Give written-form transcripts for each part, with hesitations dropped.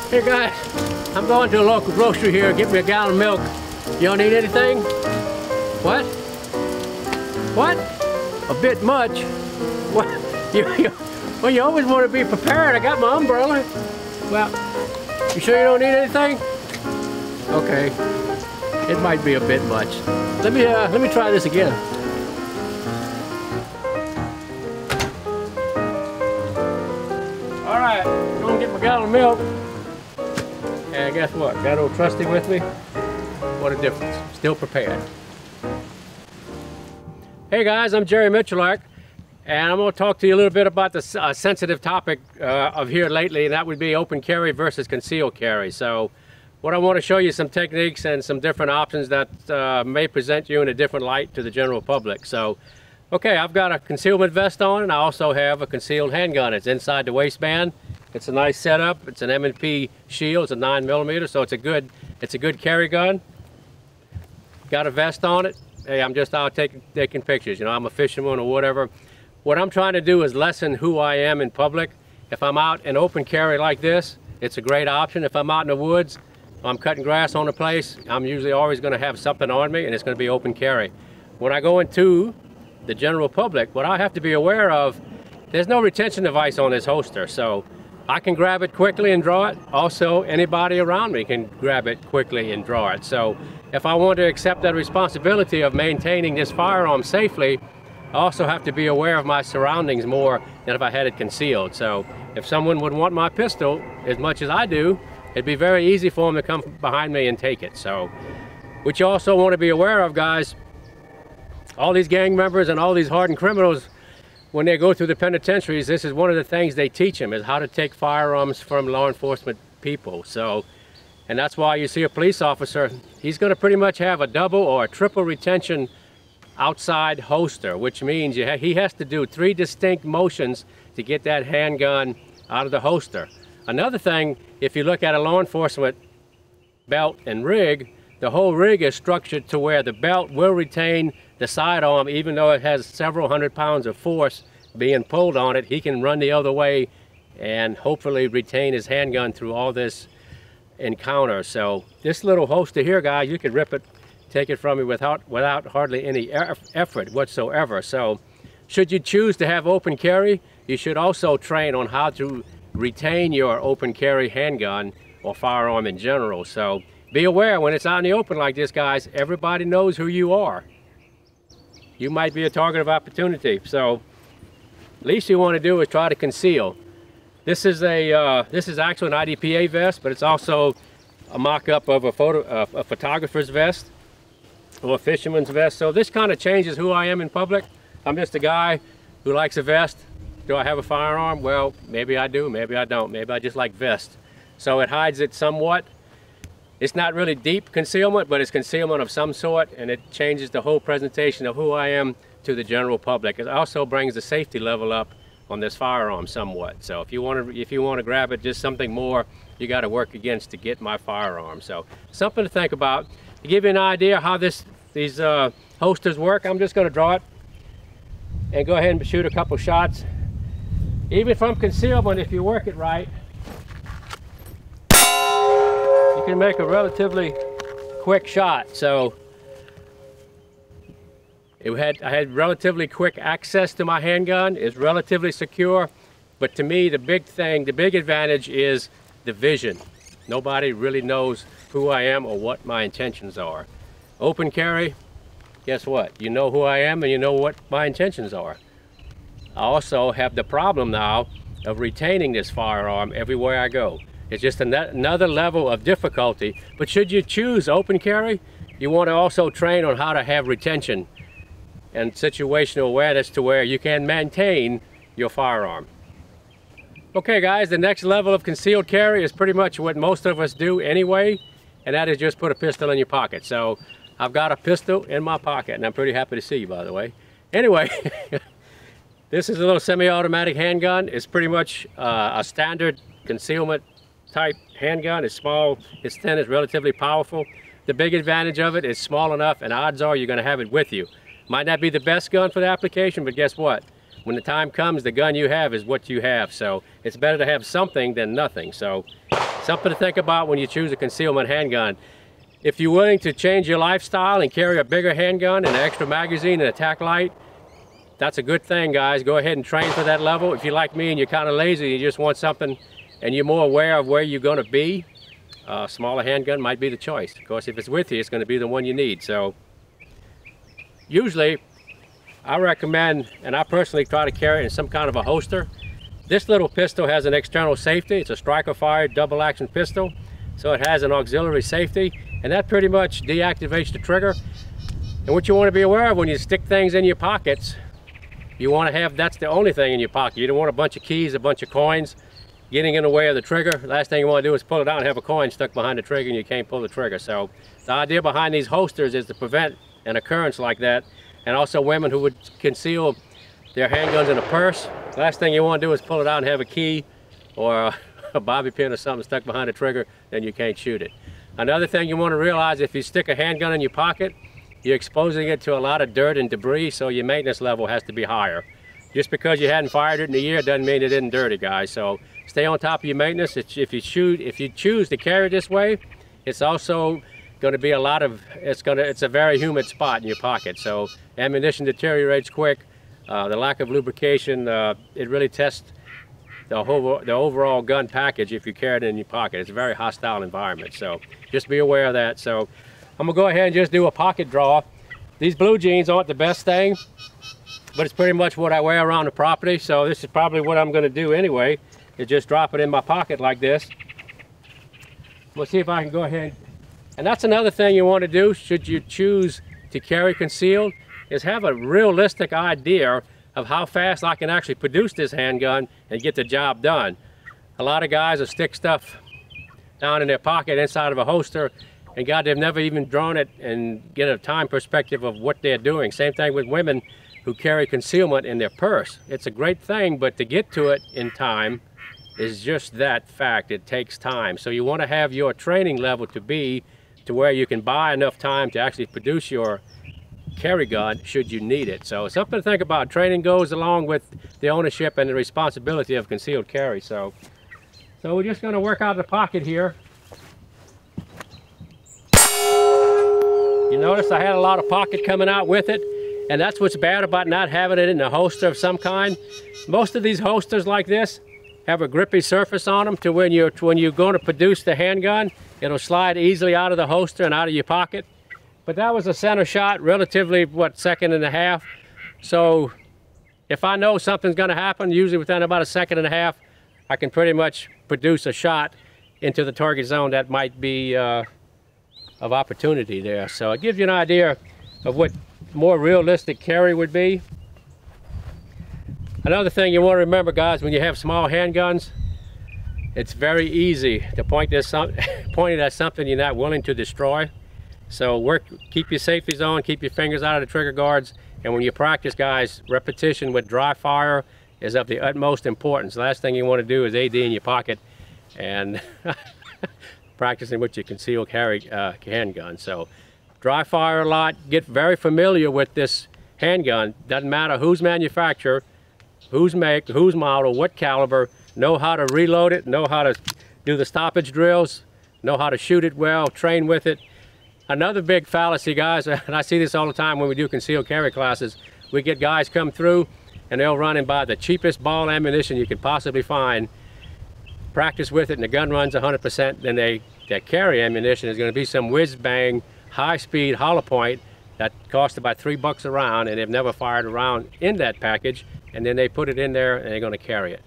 Hey guys, I'm going to a local grocery here, get me a gallon of milk. You don't need anything? What? What? A bit much? What? Well, you always want to be prepared. I got my umbrella. Well, you sure you don't need anything? Okay. It might be a bit much. Let me try this again. All right, I'm gonna get my gallon of milk. And guess what? Got old Trusty with me. What a difference. Still prepared. Hey guys, I'm Jerry Miculek, and I'm going to talk to you a little bit about the sensitive topic of here lately, and that would be open carry versus concealed carry. So what I want to show you some techniques and some different options that may present you in a different light to the general public. So, okay, I've got a concealment vest on, and I also have a concealed handgun. It's inside the waistband. It's a nice setup. It's an M&P shield. It's a 9mm, so it's a good carry gun. Got a vest on it. Hey, I'm just out taking pictures. You know, I'm a fisherman or whatever. What I'm trying to do is lessen who I am in public. If I'm out in open carry like this, it's a great option. If I'm out in the woods, I'm cutting grass on the place, I'm usually always going to have something on me, and it's going to be open carry. When I go into the general public, what I have to be aware of, there's no retention device on this holster, so I can grab it quickly and draw it. Also, anybody around me can grab it quickly and draw it. So if I want to accept that responsibility of maintaining this firearm safely, I also have to be aware of my surroundings more than if I had it concealed. So if someone would want my pistol as much as I do, it'd be very easy for them to come behind me and take it. So what you also want to be aware of, guys, all these gang members and all these hardened criminals, when they go through the penitentiaries, this is one of the things they teach them, is how to take firearms from law enforcement people. So, and that's why you see a police officer, he's going to pretty much have a double or a triple retention outside holster, which means he has to do 3 distinct motions to get that handgun out of the holster. Another thing, if you look at a law enforcement belt and rig, the whole rig is structured to where the belt will retain the sidearm, even though it has several hundred pounds of force being pulled on it. He can run the other way and hopefully retain his handgun through all this encounter. So this little holster here, guys, you can rip it, take it from me without hardly any effort whatsoever. So should you choose to have open carry, you should also train on how to retain your open carry handgun or firearm in general. So be aware when it's out in the open like this, guys, everybody knows who you are. You might be a target of opportunity. So least you want to do is try to conceal. This is actually an IDPA vest, but it's also a mock-up of a photographer's vest or a fisherman's vest. So this kind of changes who I am in public. I'm just a guy who likes a vest. Do I have a firearm? Well, maybe I do, maybe I don't. Maybe I just like vests. So it hides it somewhat. It's not really deep concealment, but it's concealment of some sort, and it changes the whole presentation of who I am to the general public. It also brings the safety level up on this firearm somewhat. So if you want to grab it, just something more you got to work against to get my firearm. So something to think about. To give you an idea how these holsters work, I'm just going to draw it and go ahead and shoot a couple shots. Even from concealment, if you work it right, you can make a relatively quick shot. So I had relatively quick access to my handgun. It's relatively secure, but to me the big advantage is the vision. Nobody really knows who I am or what my intentions are. Open carry, guess what? You know who I am and you know what my intentions are. I also have the problem now of retaining this firearm everywhere I go. It's just another level of difficulty. But should you choose open carry, you want to also train on how to have retention and situational awareness to where you can maintain your firearm. Okay guys, the next level of concealed carry is pretty much what most of us do anyway, and that is just put a pistol in your pocket. So I've got a pistol in my pocket, and I'm pretty happy to see you, by the way. Anyway, this is a little semi-automatic handgun. It's pretty much a standard concealment type handgun. It's small, it's thin, it's relatively powerful. The big advantage of it is small enough, and odds are you're going to have it with you. Might not be the best gun for the application, but guess what? when the time comes, the gun you have is what you have. So it's better to have something than nothing. So something to think about when you choose a concealment handgun. If you're willing to change your lifestyle and carry a bigger handgun and an extra magazine and a tack light, that's a good thing, guys. Go ahead and train for that level. If you're like me and you're kind of lazy, you just want something and you're more aware of where you're going to be, a smaller handgun might be the choice. Of course, if it's with you, it's going to be the one you need. So usually I recommend, and I personally try to carry it in some kind of a holster. This little pistol has an external safety. It's a striker fired double action pistol, so it has an auxiliary safety, and that pretty much deactivates the trigger. And what you want to be aware of when you stick things in your pockets, you want to have, that's the only thing in your pocket. You don't want a bunch of keys, a bunch of coins getting in the way of the trigger. Last thing you want to do is pull it out and have a coin stuck behind the trigger and you can't pull the trigger. So the idea behind these holsters is to prevent an occurrence like that. And also women who would conceal their handguns in a purse. Last thing you want to do is pull it out and have a key or a bobby pin or something stuck behind the trigger, then you can't shoot it. Another thing you want to realize, if you stick a handgun in your pocket, you're exposing it to a lot of dirt and debris, so your maintenance level has to be higher. Just because you hadn't fired it in a year doesn't mean it isn't dirty, guys. So stay on top of your maintenance. If you choose to carry it this way, it's also going to be a lot of, it's a very humid spot in your pocket. So ammunition deteriorates quick. The lack of lubrication, it really tests the overall gun package if you carry it in your pocket. It's a very hostile environment, so just be aware of that. So I'm gonna go ahead and just do a pocket draw. These blue jeans aren't the best thing, but it's pretty much what I wear around the property, so this is probably what I'm gonna do anyway, is just drop it in my pocket like this. We'll see if I can go ahead. And that's another thing you want to do, should you choose to carry concealed, is have a realistic idea of how fast I can actually produce this handgun and get the job done. A lot of guys will stick stuff down in their pocket inside of a holster, and God, they've never even drawn it and get a time perspective of what they're doing. Same thing with women who carry concealment in their purse. It's a great thing, but to get to it in time is just that fact. It takes time. So you want to have your training level to be to where you can buy enough time to actually produce your carry gun should you need it. So something to think about. Training goes along with the ownership and the responsibility of concealed carry. So we're just going to work out the pocket here. You notice I had a lot of pocket coming out with it, and that's what's bad about not having it in a holster of some kind. Most of these holsters like this have a grippy surface on them to when you're going to produce the handgun, it'll slide easily out of the holster and out of your pocket. But that was a center shot, relatively, what, second and a half. So if I know something's going to happen, usually within about a second and a half, I can pretty much produce a shot into the target zone that might be of opportunity there. So it gives you an idea of what more realistic carry would be. Another thing you want to remember, guys, when you have small handguns, it's very easy to point it at something you're not willing to destroy. So keep your safeties on, keep your fingers out of the trigger guards, and when you practice, guys, repetition with dry fire is of the utmost importance. The last thing you want to do is AD in your pocket and practicing with your concealed carry handgun. So dry fire a lot, get very familiar with this handgun. Doesn't matter whose manufacturer, whose make, whose model, what caliber, know how to reload it, know how to do the stoppage drills, know how to shoot it well, train with it. Another big fallacy, guys, and I see this all the time when we do concealed carry classes, we get guys come through and they'll run and buy the cheapest ball ammunition you could possibly find, practice with it, and the gun runs 100%, then their carry ammunition is going to be some whiz-bang, high-speed hollow point that costs about $3 a round, and they've never fired a round in that package, and then they put it in there and they're going to carry it.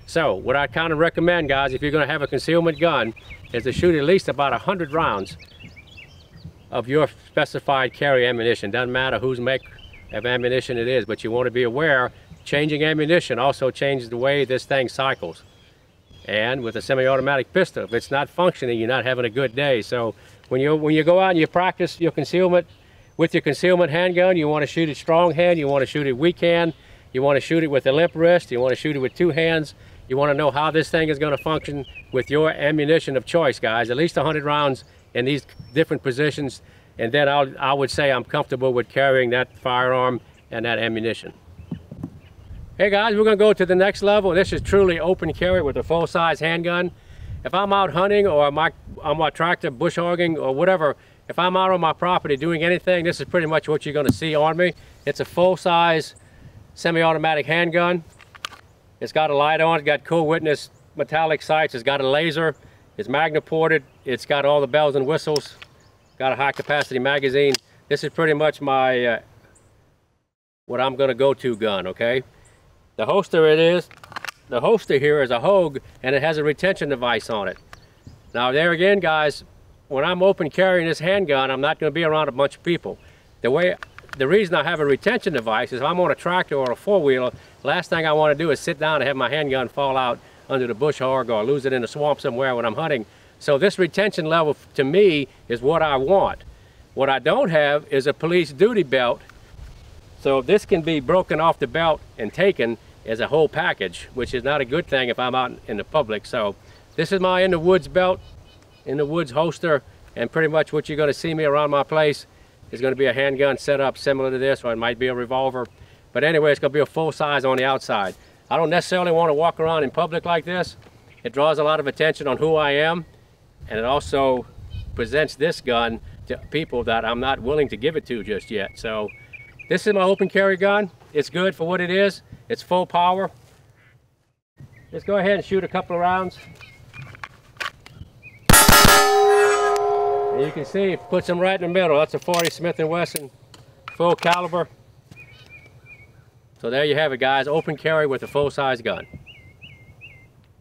So what I kind of recommend, guys, if you're going to have a concealment gun, is to shoot at least about 100 rounds of your specified carry ammunition. Doesn't matter whose make of ammunition it is, but you want to be aware, changing ammunition also changes the way this thing cycles. And with a semi-automatic pistol, if it's not functioning, you're not having a good day. So when you go out and you practice your concealment with your concealment handgun, you want to shoot it strong hand, you want to shoot it weak hand, you want to shoot it with a limp wrist, you want to shoot it with two hands. You want to know how this thing is going to function with your ammunition of choice, guys. At least 100 rounds in these different positions, and then I would say I'm comfortable with carrying that firearm and that ammunition. Hey guys, we're gonna go to the next level. This is truly open carry with a full-size handgun. If I'm out hunting or on my tractor bush hogging or whatever, if I'm out on my property doing anything, this is pretty much what you're gonna see on me. It's a full-size semi-automatic handgun. It's got a light on, it's got cool witness metallic sights, it's got a laser, it's magna ported, it's got all the bells and whistles, got a high capacity magazine. This is pretty much my, what I'm gonna go to gun, okay? The holster the holster here is a Hogue and it has a retention device on it. Now there again guys, when I'm open carrying this handgun, I'm not gonna be around a bunch of people. The reason I have a retention device is if I'm on a tractor or a four-wheeler, last thing I want to do is sit down and have my handgun fall out under the bush hog or lose it in the swamp somewhere when I'm hunting. So this retention level to me is what I want. What I don't have is a police duty belt. So this can be broken off the belt and taken as a whole package, which is not a good thing if I'm out in the public. So this is my in the woods belt, in the woods holster, and pretty much what you're going to see me around my place is going to be a handgun set up similar to this, or it might be a revolver. But anyway, it's going to be a full size on the outside. I don't necessarily want to walk around in public like this. It draws a lot of attention on who I am, and it also presents this gun to people that I'm not willing to give it to just yet. So this is my open carry gun. It's good for what it is. It's full power. Let's go ahead and shoot a couple of rounds. And you can see it puts them right in the middle. That's a 40 Smith & Wesson full caliber. So there you have it guys, open carry with a full-size gun.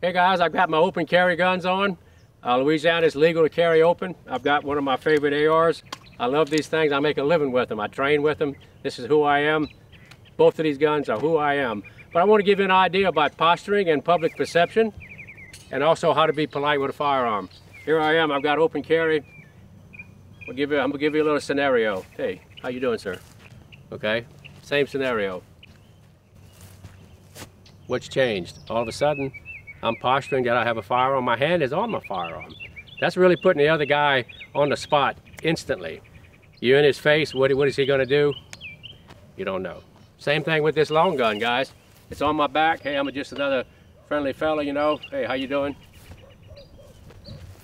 Hey guys, I've got my open carry guns on. Louisiana is legal to carry open. I've got one of my favorite ARs. I love these things. I make a living with them. I train with them. This is who I am. Both of these guns are who I am. But I want to give you an idea about posturing and public perception, and also how to be polite with a firearm. Here I am, I've got open carry. I'm gonna give you a little scenario. Hey, how you doing, sir? Okay, same scenario. What's changed? All of a sudden, I'm posturing that I have a firearm. My hand is on my firearm. That's really putting the other guy on the spot instantly. You're in his face, what is he gonna do? You don't know. Same thing with this long gun, guys. It's on my back. Hey, I'm just another friendly fella, you know. Hey, how you doing?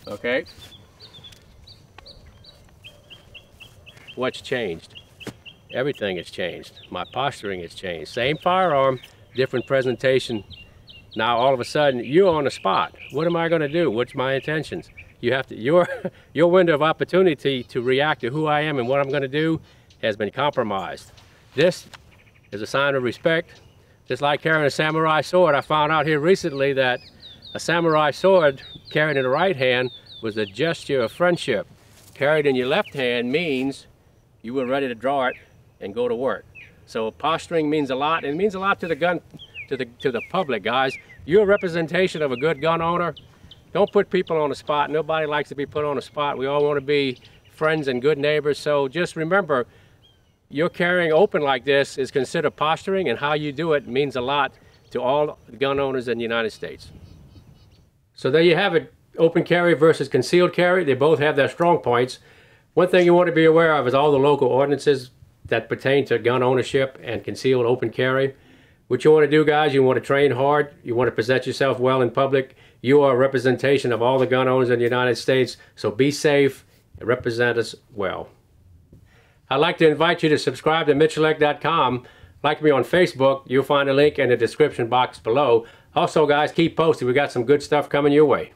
Okay. What's changed? Everything has changed. My posturing has changed. Same firearm, different presentation. Now all of a sudden you're on the spot. What am I going to do? What's my intentions? You have to, your window of opportunity to react to who I am and what I'm going to do has been compromised. This is a sign of respect. Just like carrying a samurai sword, I found out here recently that a samurai sword carried in the right hand was a gesture of friendship. Carried in your left hand means you were ready to draw it and go to work. So posturing means a lot, and it means a lot to the gun, to the public, guys. You're a representation of a good gun owner. Don't put people on the spot. Nobody likes to be put on the spot. We all want to be friends and good neighbors. So just remember, you're carrying open like this is considered posturing, and how you do it means a lot to all gun owners in the United States. So there you have it, open carry versus concealed carry. They both have their strong points. One thing you want to be aware of is all the local ordinances that pertain to gun ownership and concealed open carry. What you want to do, guys, you want to train hard. You want to present yourself well in public. You are a representation of all the gun owners in the United States, so be safe and represent us well. I'd like to invite you to subscribe to Miculek.com. Like me on Facebook. You'll find a link in the description box below. Also, guys, keep posted. We got some good stuff coming your way.